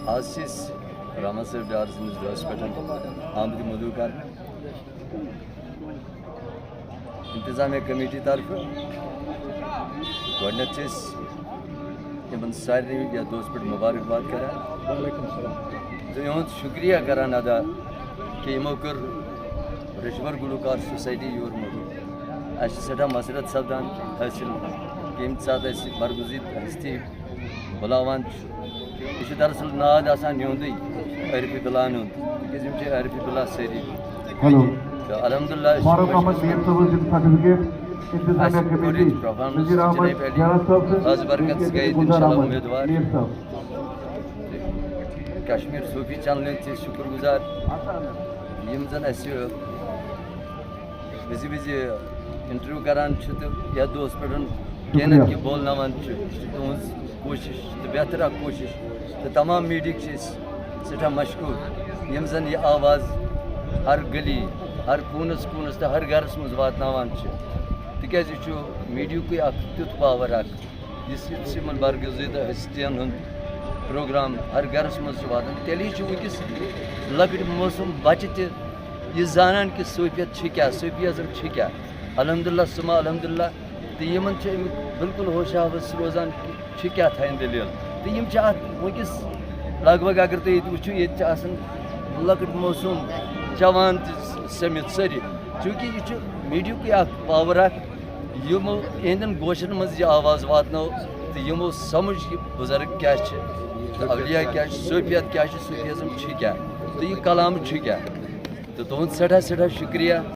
آسیس رحمت صاحب ڈار سندس دس پہ آمد مدعو کر انتظامیہ کمیٹی طرف گۄڈنٮ۪تھ چھِ أسۍ یِمن سارنٕے یتھ دۄہس پٮ۪ٹھ مُبارکباد کران تہٕ یِہُنٛد شُکریہ کران ادا کہ یِمو کٔر رشور گلوکار سوسایٹی یور موجوٗد اَسہِ چھِ سٮ۪ٹھاہ مسرت سپدان حٲصِل کہ ییٚمہِ ساتہٕ اَسہِ برگزیٖد ہستی بُلاوان چھُ یہِ چھُ دراصل ناد آسان یِہُنٛدُے عارفِ بِلان ہُنٛد تِکیٛازِ یِم چھِ عارفِ بِلا سٲری تہٕ الحمدُاللہ أسۍ چھِ اَسہِ کوٚر ییٚتہِ پرفارمنس جناب علی آز برکت گٔیہِ اِنشاء اللہ اُمیدوار کشمیٖر صوٗفی چنلہِ ہٕنٛدۍ تہِ شُکر گُزار یِم زن اَسہِ وِزِ وِزِ انٹرویو کران چھِ تہٕ یتھ دۄہس پٮ۪ٹھ کینٛہہ نتہٕ کینٛہہ بولناوان چھِ یہِ چھِ تُہٕنٛز کوٗشش تہٕ بہتر اکھ کوٗشش تہٕ تمام میٖڈیاہٕکۍ چھِ أسۍ سٮ۪ٹھاہ مشکوٗر یِم زن یہِ آواز ہر گلی ہر کوٗنس کوٗنس تہٕ ہر گرس منٛز واتناوان چھِ تِکیٛازِ یہِ چھُ میٖڈیہُکُے اکھ تیُتھ پاور اکھ یُس یِمن برگزیٖدٕ ہستین ہُنٛد پروگرام ہر گرس منٛز چھُ واتان تیٚلی چھُ وٕنکیٚس لۄکٕٹۍ موسوٗم بچہِ تہِ یہِ زانان کہ صوٗفیت چھِ کیٛاہ صوٗفیزم چھِ کیٛاہ الحمدُاللہ سُما الحمدُاللہ تہٕ یِمن چھِ امیُک بالکل ہوش حواس روزان کہ چھِ کیٛاہ تھاین دٔلیٖل تہٕ یِم چھِ اتھ وٕنکیٚس لگ بگ اگر تُہۍ ییٚتہِ وٕچھِو ییٚتہِ چھِ آسان لۄکٕٹۍ موسوٗم جوان تہِ سٔمِتھ سٲری چوٗنٛکہِ یہِ چھُ میٖڈیہُکُے اکھ پاور اکھ یِمو یِہنٛدٮ۪ن گوشن منٛز یہِ آواز واتنٲو تہٕ یِمو سمجھ یہِ بُزرگ کیٛاہ چھِ تہٕ اولیا کیٛاہ چھِ صوٗفیت کیٛاہ چھِ صوٗفیزم چھِ کیٛاہ تہٕ یہِ کلام چھُ کیٛاہ تہٕ تُہُنٛد سٮ۪ٹھاہ سٮ۪ٹھاہ شُکریہ